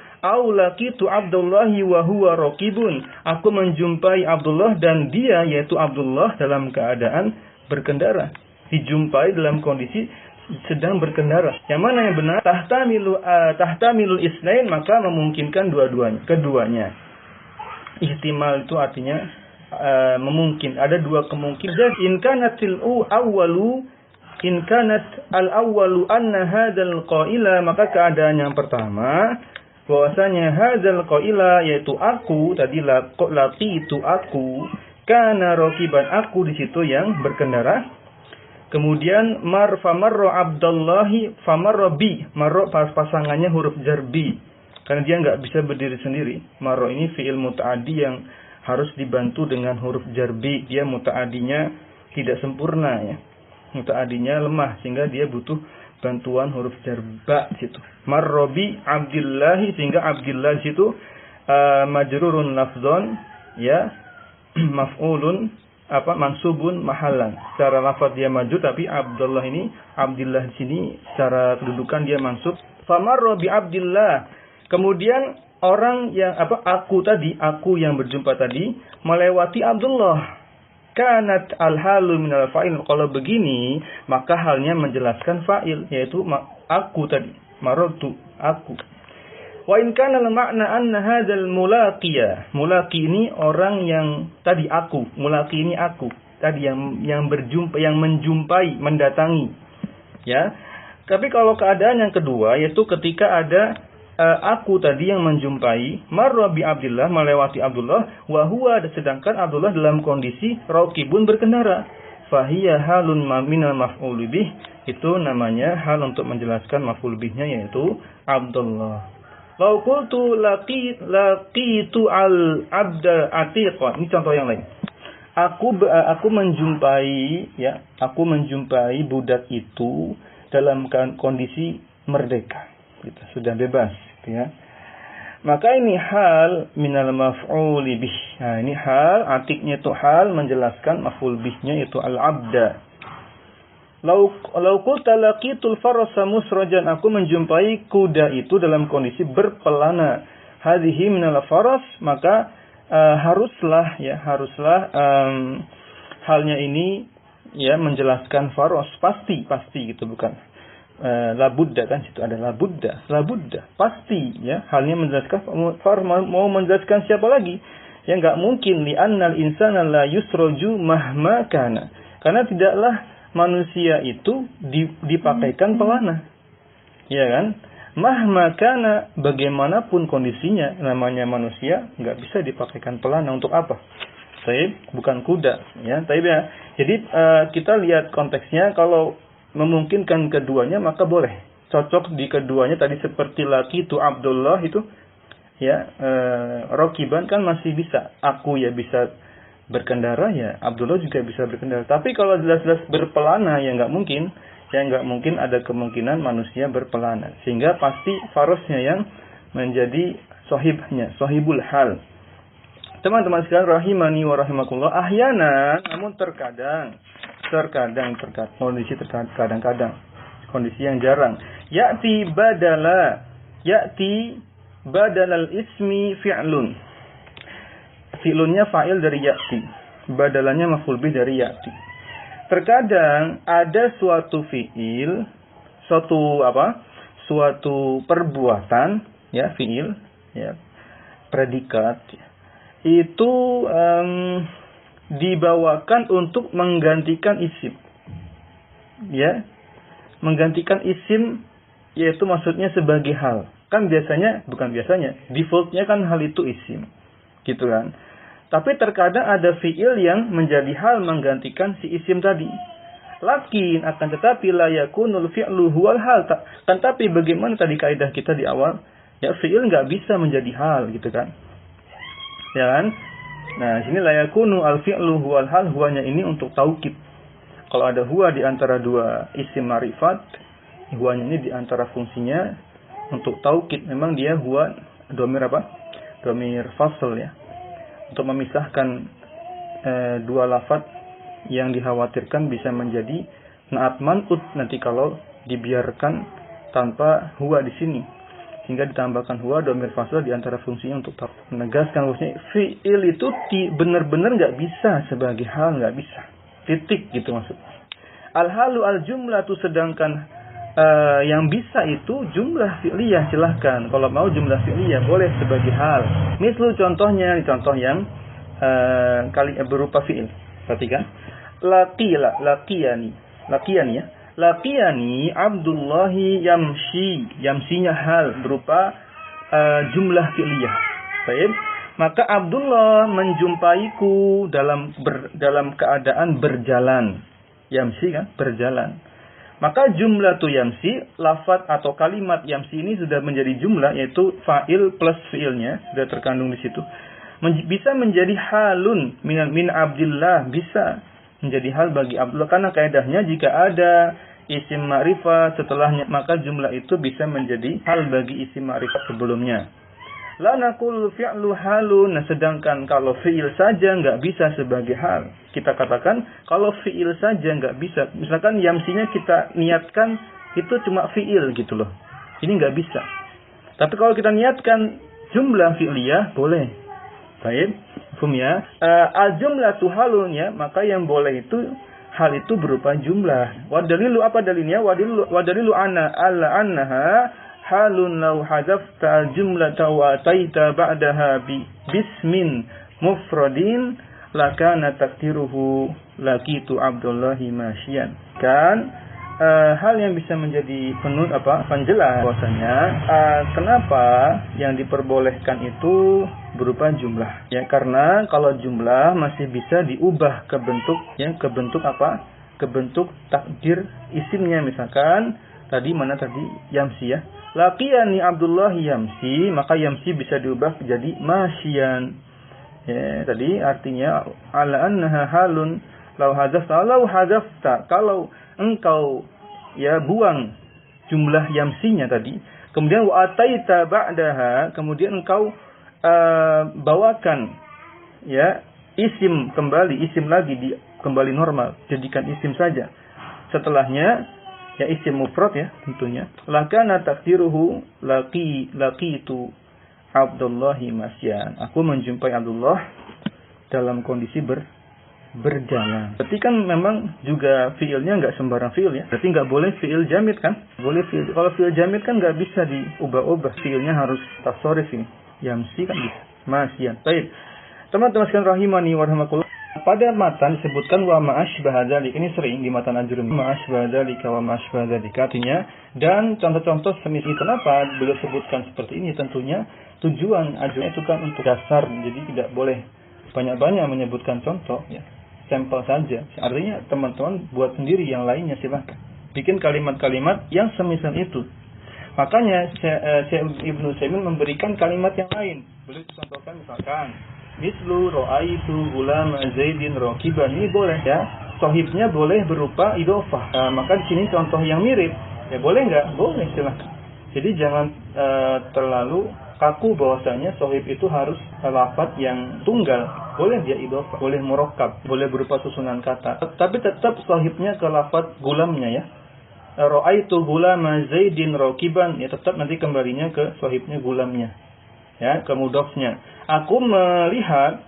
laqitu Abdullahi wa huwa raqibun. Aku menjumpai Abdullah dan dia yaitu Abdullah dalam keadaan berkendara. Dijumpai dalam kondisi sedang berkendara. Yang mana yang benar? Tahtamilul isnain, maka memungkinkan keduanya. Ihtimal itu artinya memungkin, ada dua kemungkinan. In kanat al-awwalu anna hadzal qaila, maka keadaan yang pertama bahwasanya hadzal qaila yaitu aku tadi, laqitu aku, kana raqiban, aku di situ yang berkendara. Kemudian famarra Abdullahi famarra bi, marra pasangannya huruf jar bi, karena dia enggak bisa berdiri sendiri. Marra ini fi'il muta'addi yang harus dibantu dengan huruf jarbi. Dia muta'adinya tidak sempurna, ya. Muta'adinya lemah sehingga dia butuh bantuan huruf jarba di situ. Marrobi Abdillahi, sehingga Abdillah di situ majrurun lafzon, ya, maf'ulun mansubun mahallan. Secara lafaz dia majrur, tapi Abdullah di sini secara kedudukan dia mansub. Famarrobi Abdillah. Kemudian orang yang aku yang berjumpa tadi melewati Abdullah. Kanat al-halu minal fa'il. Kalau begini maka halnya menjelaskan fa'il, yaitu aku tadi. Marartu, aku. Wa in kana al-ma'na anna hadzal mulaqiya. Mulaqi ini orang yang tadi aku. Mulaqi ini aku. Tadi yang berjumpa, yang menjumpai, mendatangi. Ya. Tapi kalau keadaan yang kedua yaitu ketika ada aku tadi yang menjumpai, marra bi Abdullah, melewati Abdullah, wa huwa, sedangkan Abdullah dalam kondisi raqibun, berkendara. Fahiya halun minal maf'ul bih, itu namanya hal untuk menjelaskan maf'ul bihnya yaitu Abdullah. Lau qultu laqitu al-abda atiqa, ini contoh yang lain. Aku menjumpai, ya, aku menjumpai budak itu dalam kondisi merdeka, gitu, sudah bebas, gitu, ya. Maka ini hal minal maf'ul bih. Nah, ini hal, atiknya itu hal menjelaskan maf'ul bihnya itu al-abda. Lau qulta laqitul farasa musrajan, aku menjumpai kuda itu dalam kondisi berpelana. Hadhihi minal faras, maka haruslah halnya ini, ya, menjelaskan faras, pasti gitu, bukan labudda, kan situ ada labudda, pasti, ya, halnya menjelaskan mau menjelaskan siapa lagi? Ya, enggak mungkin, li annal insana la yusraju mahma kana, karena tidaklah manusia itu dipakaikan pelana, ya kan? Mahma kana, bagaimanapun kondisinya, namanya manusia enggak bisa dipakaikan pelana. Untuk apa? Bukan kuda, ya. Ya. Jadi kita lihat konteksnya. Kalau memungkinkan keduanya maka boleh, cocok di keduanya tadi, seperti laqitu Abdullah itu, ya, raqiban kan masih bisa, aku ya bisa berkendara, ya Abdullah juga bisa berkendara. Tapi kalau jelas-jelas berpelana, ya nggak mungkin ada kemungkinan manusia berpelana, sehingga pasti farosnya yang menjadi sahibul hal. Teman-teman sekalian rahimani wa rahimakumullah, ahyana, namun terkadang kondisi kondisi yang jarang, ya'ti badalal ismi fi'lun. Fi'lunnya fa'il dari ya'ti, badalannya maf'ul bih dari ya'ti. Terkadang ada suatu fi'il, suatu perbuatan, ya, fi'il, ya, predikat, itu dibawakan untuk menggantikan isim, ya, menggantikan isim, yaitu maksudnya sebagai hal. Kan defaultnya kan hal itu isim. Gitu kan. Tapi terkadang ada fi'il yang menjadi hal menggantikan si isim tadi. Lakin akan tetapi la yakunul fi'lu huwal hal. Kan tapi bagaimana tadi kaidah kita di awal? Ya fi'il enggak bisa menjadi hal gitu kan. Ya kan? Nah, sini la yakunu al fi'lu huwal hal, huwanya ini untuk taukid. Kalau ada huwa di antara dua isim ma'rifat, huwanya ini di antara fungsinya untuk taukid. Memang dia huwa dhamir apa? Dhamir fasl ya. Untuk memisahkan dua lafaz yang dikhawatirkan bisa menjadi naat man'ut nanti kalau dibiarkan tanpa huwa di sini, sehingga ditambahkan huwa dhamir fasl di antara fungsinya untuk menegaskan bahwasanya fi'il itu benar-benar enggak bisa sebagai hal, enggak bisa. Titik gitu maksudnya. Al-halu al-jumlatu, sedangkan yang bisa itu jumlah fi'liyah, silahkan. Kalau mau jumlah fi'liyah boleh sebagai hal. Misal contohnya, contoh yang kali berupa fi'il. Perhatikan. Laqiyani ya. Laqiyani Abdullahi yamshi. Yamsinya hal berupa jumlah fi'liyah. Baik. Maka Abdullah menjumpaiku dalam keadaan berjalan. Yamsi kan, berjalan. Maka jumlah tu yamsi, lafaz atau kalimat yamsi ini sudah menjadi jumlah, yaitu fa'il plus fi'ilnya sudah terkandung di situ. Bisa menjadi halun min Abdillah, bisa menjadi hal bagi Abdullah, karena kaidahnya jika ada isim ma'rifat setelahnya maka jumlah itu bisa menjadi hal bagi isim ma'rifat sebelumnya. La naqul fi'lu halun. Nah, sedangkan kalau fi'il saja enggak bisa sebagai hal. Kita katakan kalau fi'il saja enggak bisa. Misalkan yamsinya kita niatkan itu cuma fi'il gitu loh. Ini enggak bisa. Tapi kalau kita niatkan jumlah fi'liyah boleh. Baik, paham ya? Al-jumlatu halun ya, maka yang boleh itu hal itu berupa jumlah. Wa dalilu, apa dalilnya? Wa dalilu annaha halun law hadzafta al-jumlata wa ataita ba'daha bismin mufradin lakana takdiruhu laqitu Abdullahi masyian. Kan hal yang bisa menjadi penjelas bahwasanya kenapa yang diperbolehkan itu berupa jumlah. Ya, karena kalau jumlah masih bisa diubah ke bentuk apa? Ke bentuk takdir isimnya. Misalkan tadi yamsi ya. Laqiyani Abdullah yamsi, maka yamsi bisa diubah menjadi masyian. Ya, tadi artinya ala annaha halun law hadzafta, kalau engkau ya buang jumlah yamsinya tadi, kemudian wa ataita ba'daha, kemudian engkau bawakan ya isim lagi kembali normal, jadikan isim saja. Setelahnya ya isim mufrad ya tentunya. Lakana takdiruhu laqitu Abdullahi masyan. Aku menjumpai Abdullah dalam kondisi berjalan. Berarti kan memang juga fiilnya enggak sembarang fiil ya. Berarti enggak boleh fiil jamid kan? Boleh fiil. Kalau fiil jamid kan enggak bisa diubah-ubah. Fiilnya harus tasarruf ini. Yamsi kan bisa. Masyan. Baik. Teman-teman sekalian rahimani wa rahimakumullah. Pada matan disebutkan wa ma'ashbaha dzalik. Ini sering di matan Ajurumi. Ma'ashbaha dzalika wa ma'ashbaha dzalika, artinya dan contoh-contoh semisal. Kenapa beliau sebutkan seperti ini? Tentunya tujuan Ajurumi itu kan untuk dasar. Jadi tidak boleh banyak-banyak menyebutkan contoh ya. Sampel saja. Artinya teman-teman buat sendiri yang lainnya, silahkan. Bikin kalimat-kalimat yang semisal itu. Makanya Ibnu Utsaimin memberikan kalimat yang lain. Beliau contohkan misalkan mislu ra'aitu ulama Zaidin raqiban. Ini boleh ya. Sohibnya boleh berupa idhofah. Maka di sini contoh yang mirip. Ya boleh enggak? Boleh, silakan. Jadi jangan terlalu kaku bahwasanya sohib itu harus lafaz yang tunggal. Boleh dia idhofah, boleh murakkab, boleh berupa susunan kata. Tapi tetap sohibnya ke lafaz gulamnya ya. Ra'aitu ulama Zaidin raqiban. Ya tetap nanti kembalinya ke sohibnya gulamnya. Ya, ke mudhofnya. Aku melihat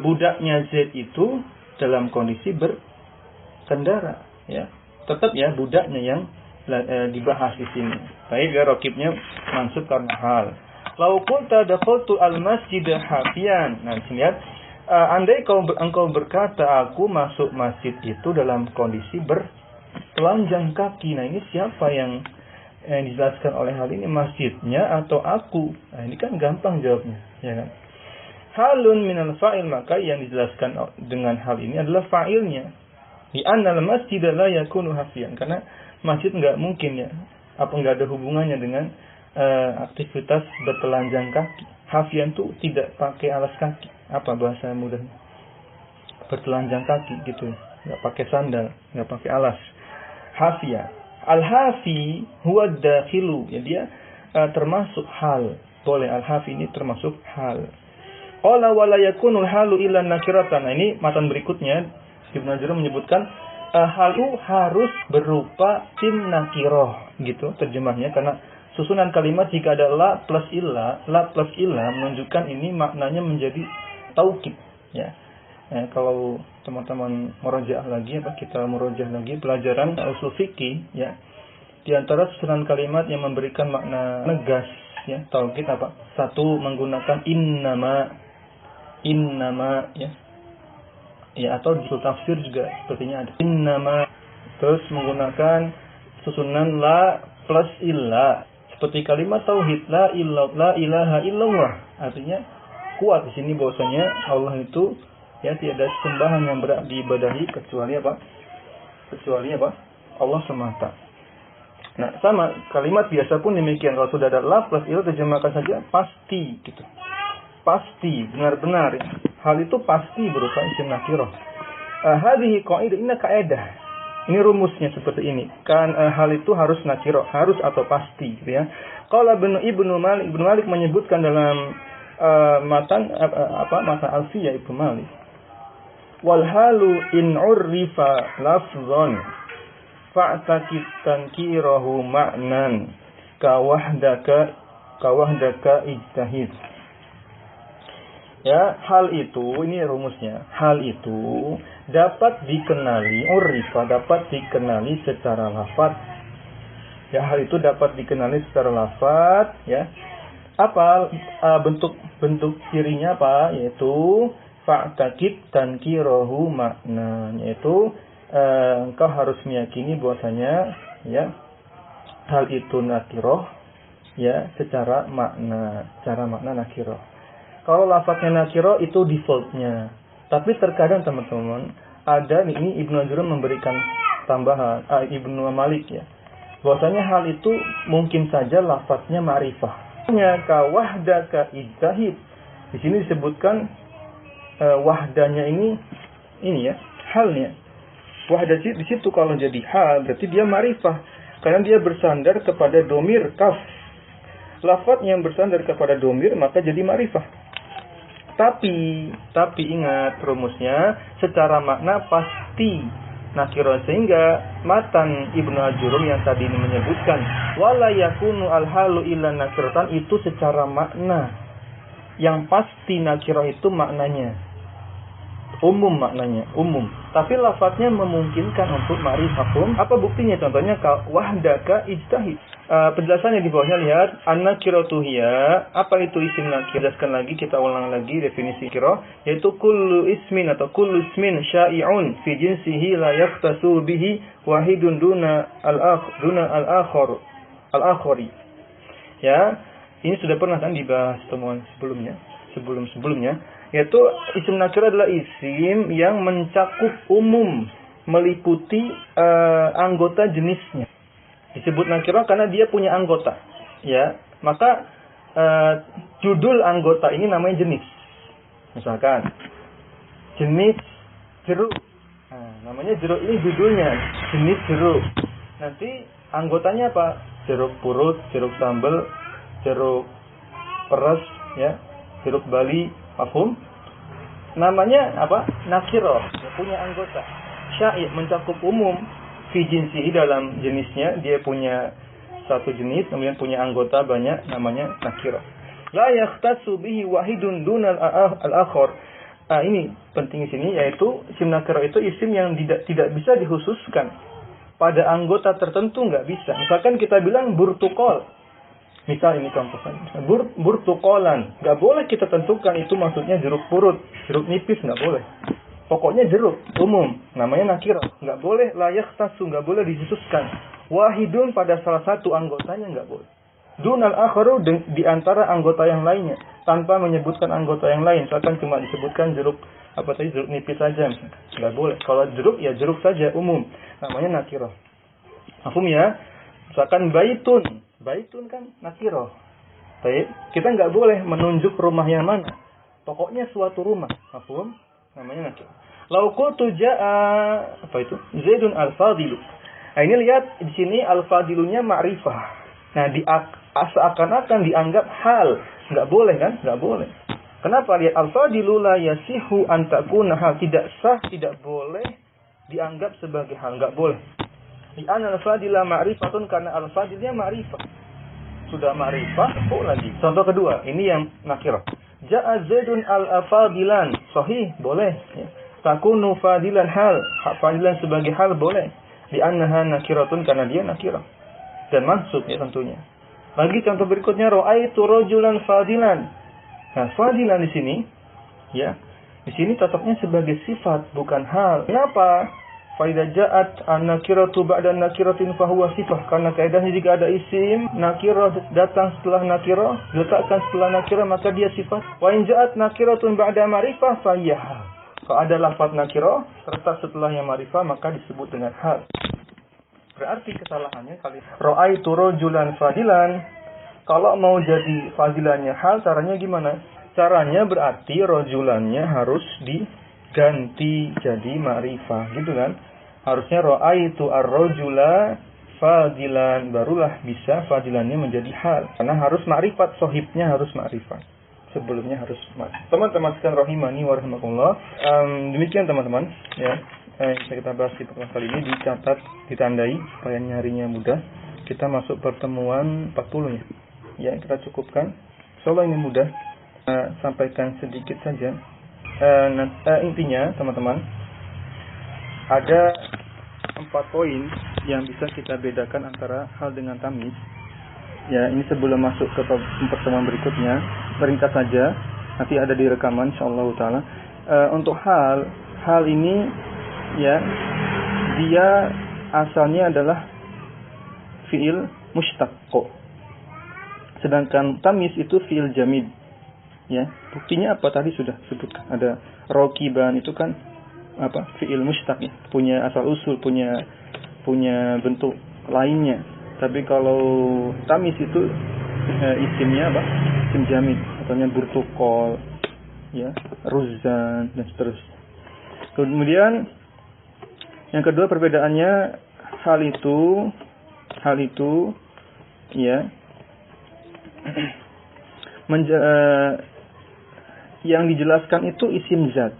budaknya Zaid itu dalam kondisi berkendara, ya. Tetap ya budaknya yang dibahas di sini. Baik, ya raqibnya mansub karena hal. Lau qulta dakhaltu al-masjid hafiyan. Nah, lihat, andai engkau berkata aku masuk masjid itu dalam kondisi bertelanjang kaki. Nah, ini siapa yang yang dijelaskan oleh hal ini masjidnya atau aku? Nah, ini kan gampang jawabnya, ya kan? Halun minal fa'il, maka yang dijelaskan dengan hal ini adalah fa'ilnya. Di annal masjid la yakunu hafiyan, karena masjid enggak mungkin ya, enggak ada hubungannya dengan aktivitas bertelanjang kaki. Hafiyan itu tidak pakai alas kaki. Apa bahasa mudahnya? Bertelanjang kaki gitu, enggak pakai sandal, enggak pakai alas. Hafiya. Al-hafi huwa dakhilu, ya dia termasuk hal. Boleh al-hafi ini termasuk hal. Qala wala yakunul halu illa nakiratan. Nah, ini matan berikutnya Ibnu Hajar menyebutkan halu harus berupa sim nakiroh gitu terjemahnya, karena susunan kalimat jika ada la plus illa menunjukkan ini maknanya menjadi taukid ya. Kalau teman-teman murojaah lagi kita murojaah lagi pelajaran ushul fikih ya, di antara susunan kalimat yang memberikan makna negas ya taukid apa? Satu, menggunakan innama ya atau di tafsir juga sepertinya ada innama, terus menggunakan susunan la plus illa seperti kalimat tauhid la ilaha illallah, artinya kuat di sini bahwasanya Allah itu ya tiada sembahan yang berhak diibadahi kecuali apa Allah semata. Nah, sama kalimat biasa pun demikian, kalau sudah ada la plus illa terjemahkan saja pasti gitu. Pasti, benar-benar. Hal itu pasti berupa isim nakirah. Hadhihi qaidah, ini kaidah. Ini rumusnya seperti ini. Kan hal itu harus nakirah, harus atau pasti, gitu ya. Qala Ibnu Malik menyebutkan dalam matan Alfiyah Ibnu Malik. Wal halu in urrifa lafzan fa'takid tankirahu ma'nan ka wahdaka ijtahid. Ya, hal itu, ini rumusnya. Hal itu dapat dikenali, urifa dapat dikenali secara lafaz. Ya, hal itu dapat dikenali secara lafaz, ya. Apa bentuk cirinya apa? Yaitu fa'takid tankirahu makna, yaitu engkau harus meyakini bahwasanya ya hal itu nakirah ya secara makna nakirah. Kalau lafadznya nakiro itu defaultnya. Tapi terkadang teman-teman ada ini Ibnu Hajar memberikan tambahan Ibnu Malik ya. Bahwasanya hal itu mungkin saja lafadznya ma'rifah. Hanya ka wahdaka ijtahid. Di sini disebutkan wahdanya ini ya, halnya. Wahdah di situ kalau jadi hal berarti dia ma'rifah karena dia bersandar kepada domir kaf. Lafadz yang bersandar kepada domir maka jadi ma'rifah. Tapi ingat rumusnya secara makna pasti nakirah, sehingga matan Ibnu Hajar yang tadi ini menyebutkan wala yakunu al-halu illa nakiratan itu secara makna yang pasti nakirah itu maknanya umum, tapi lafadznya memungkinkan untuk ma'rifah. Apa buktinya? Contohnya wahdaka ijtahid. Penjelasannya di bawahnya lihat an-nakiratu hiya, apa itu isim nakir? Jelaskan lagi, kita ulang lagi definisi nakirah, yaitu kullu ismin atau kullu ismin syai'un fi jinsihi la yaqtasu bihi wahidun duna al-akhari. Ya, ini sudah pernah kan dibahas temuan sebelumnya, yaitu isim nakirah adalah isim yang mencakup umum, meliputi anggota jenisnya. Disebut nakirah karena dia punya anggota, ya. Maka judul anggota ini namanya jenis. Misalkan jenis jeruk, namanya jeruk, ini judulnya jenis jeruk. Nanti anggotanya apa? Jeruk purut, jeruk sambal, jeruk peres, ya, jeruk Bali, mafhum? Namanya apa? Nakirah, punya anggota. Syai' mencakup umum. Fi jinsihi, dalam jenisnya dia punya satu jenis, kemudian punya anggota banyak, namanya nakirah. La yahtassu bihi wahidun dunal al-akhar. Ini penting di sini, yaitu isim nakirah itu isim yang tidak bisa dikhususkan pada anggota tertentu, nggak bisa. Misalkan kita bilang burtukol, misal ini contohnya, burtukolan, nggak boleh kita tentukan itu maksudnya jeruk purut, jeruk nipis, nggak boleh. Pokoknya jeruk umum, namanya nakirah, nggak boleh layak tasu, nggak boleh dikhususkan. Wahidun pada salah satu anggotanya nggak boleh. Dunal akharu di antara anggota yang lainnya tanpa menyebutkan anggota yang lain. Misalkan cuma disebutkan jeruk jeruk nipis saja, nggak boleh. Kalau jeruk ya jeruk saja umum, namanya nakirah. Paham ya? Misalkan baitun kan nakirah. Baik, kita nggak boleh menunjuk rumah yang mana. Pokoknya suatu rumah. Paham? Namanya nakirah. Lau qultu jaa Zaidun al-fadilu. Nah, ini lihat di sini al-fadilunya ma'rifah. Nah, seakan-akan dianggap hal. Nggak boleh kan? Nggak boleh. Kenapa? Lihat al-fadilu la yasihu an takuna hal. Tidak sah, tidak boleh dianggap sebagai hal. Nggak boleh. Li'anna al-fadila ma'rifatun, karena al-fadilnya ma'rifah. Sudah ma'rifah, lagi. Contoh kedua, ini yang nakirah. Ja'a Zaidun al-fadilan. Sahih, boleh. Ya. Takunu fadilan hal. Fadilan sebagai hal boleh. Li'annaha nakiratun, karena dia nakirah. Dan maksud ya tentunya. Bagi contoh berikutnya, ra'aitu rajulan fadilan. Nah, fadilan di sini ya. Di sini cocoknya sebagai sifat bukan hal. Kenapa? Fa idza ja'at an-nakiratu ba'da nakiratin fa huwa sifah. Karena kaidahnya jika ada isim nakirah datang setelah nakirah, diletakkan setelah nakirah, maka dia sifat. Wa in ja'at nakiratun ba'da ma'rifah fa hiya hal. Kalau ada lafaz nakirah serta setelahnya ma'rifah, maka disebut dengan hal. Berarti kesalahannya kali ra'aitu rajulan fadilan. Kalau mau jadi fadilannya hal, caranya gimana? Caranya berarti rajulannya harus diganti jadi ma'rifah, gitu kan? Harusnya ra'aitu ar-rajula fadilan, barulah bisa fadilannya menjadi hal. Karena harus ma'rifat, sohibnya harus ma'rifat. Sebelumnya harus ma'rifat. Teman-teman sekalian rahimani wa rahimakumullah. Demikian teman-teman ya. Bisa kita bahas di pertemuan kali ini, dicatat, ditandai supaya nyarinya mudah. Kita masuk pertemuan 40 ya. Ya, kita cukupkan. Insyaallah ini mudah. Sampaikan sedikit saja. Intinya teman-teman, ada 4 poin yang bisa kita bedakan antara hal dengan tamyiz. Ya, ini sebelum masuk ke pertemuan berikutnya, ringkas saja. Nanti ada di rekaman insyaallah taala. Untuk hal ini ya, dia asalnya adalah fi'il mushtaq. Sedangkan tamyiz itu fi'il jamid. Ya, buktinya apa tadi sudah sebutkan. Ada raqiban itu kan fi'il mushtaq ya, punya asal usul, punya bentuk lainnya. Tapi kalau tamyiz itu isimnya isim jamid, katanya burtukol, ya, ruzan dan seterusnya. Kemudian yang kedua perbedaannya hal itu ya yang dijelaskan itu isim zat.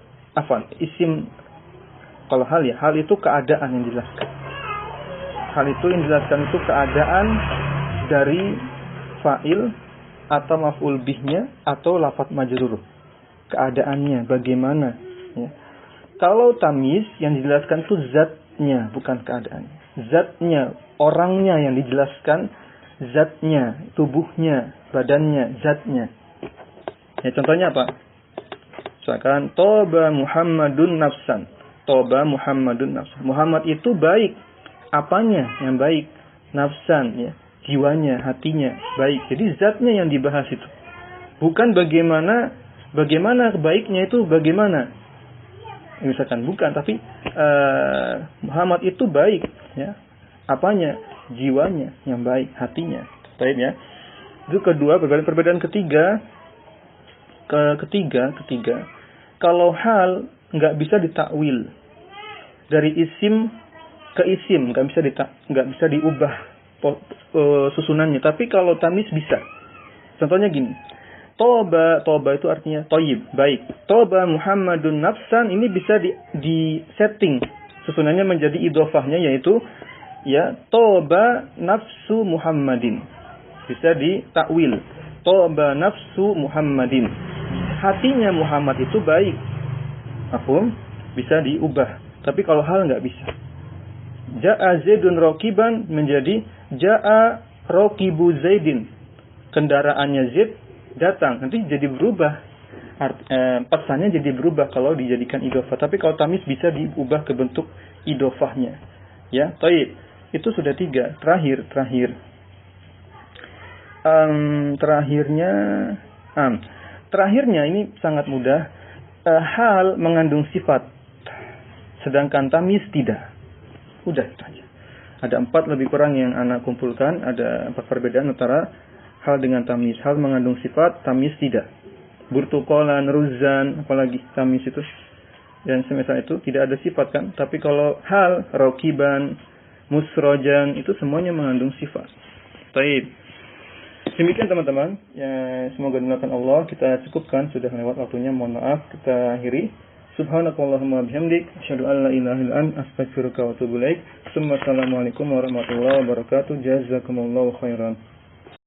Isim kalau hal itu keadaan yang dijelaskan. Hal itu yang dijelaskan itu keadaan dari fa'il atau maf'ul bihnya atau lafadz majrur. Keadaannya bagaimana ya. Kalau tamyiz yang dijelaskan itu zatnya, bukan keadaannya. Zatnya, orangnya yang dijelaskan, zatnya, tubuhnya, badannya, zatnya. Ya, contohnya apa? Misalkan toba Muhammadun nafsan. Toba Muhammadun nafsan. Muhammad itu baik. Apanya yang baik? Nafsan, ya. Jiwanya, hatinya baik. Jadi zatnya yang dibahas itu. Bukan bagaimana baiknya itu bagaimana. Misalkan bukan, tapi Muhammad itu baik, ya. Apanya? Jiwanya yang baik, hatinya. Baik ya. Itu kedua, perbedaan ketiga. Ketiga, kalau hal nggak bisa ditakwil dari isim ke isim, nggak bisa diubah susunannya. Tapi kalau tamyiz bisa. Contohnya gini. Toba itu artinya toyib, baik. Toba Muhammadun nafsan, ini bisa di setting susunannya menjadi idhofahnya, yaitu ya toba nafsu Muhammadin. Bisa ditakwil. Toba nafsu Muhammadin. Hatinya Muhammad itu baik. Mafhum? Bisa diubah. Tapi kalau hal nggak bisa. Ja'a Zaidun raqiban menjadi Ja'a raqibu Zaidin. Kendaraannya Zaid datang, nanti jadi berubah. Pesannya jadi berubah kalau dijadikan idhofah. Tapi kalau tamyiz bisa diubah ke bentuk idhofahnya. Ya, baik. Itu sudah 3. Terakhirnya ini sangat mudah. Hal mengandung sifat, sedangkan tamyiz tidak. Udah itu aja. Ada 4 lebih kurang yang anak kumpulkan. Ada 4 perbedaan antara hal dengan tamyiz. Hal mengandung sifat, tamyiz tidak. Burtukolan, ruzan, apalagi tamyiz itu. Dan semisal itu tidak ada sifat kan. Tapi kalau hal, rokiban, musrojan, itu semuanya mengandung sifat. Baik. Demikian teman-teman. Ya, semoga dimulakan Allah. Kita cukupkan. Sudah lewat waktunya. Mohon maaf. Kita akhiri. Subhanakallahumma bihamdik. Asyhadu an la ilaha illa anta astaghfiruka wa atubu ilaik. Assalamualaikum warahmatullahi wabarakatuh. Jazakumullahu khairan.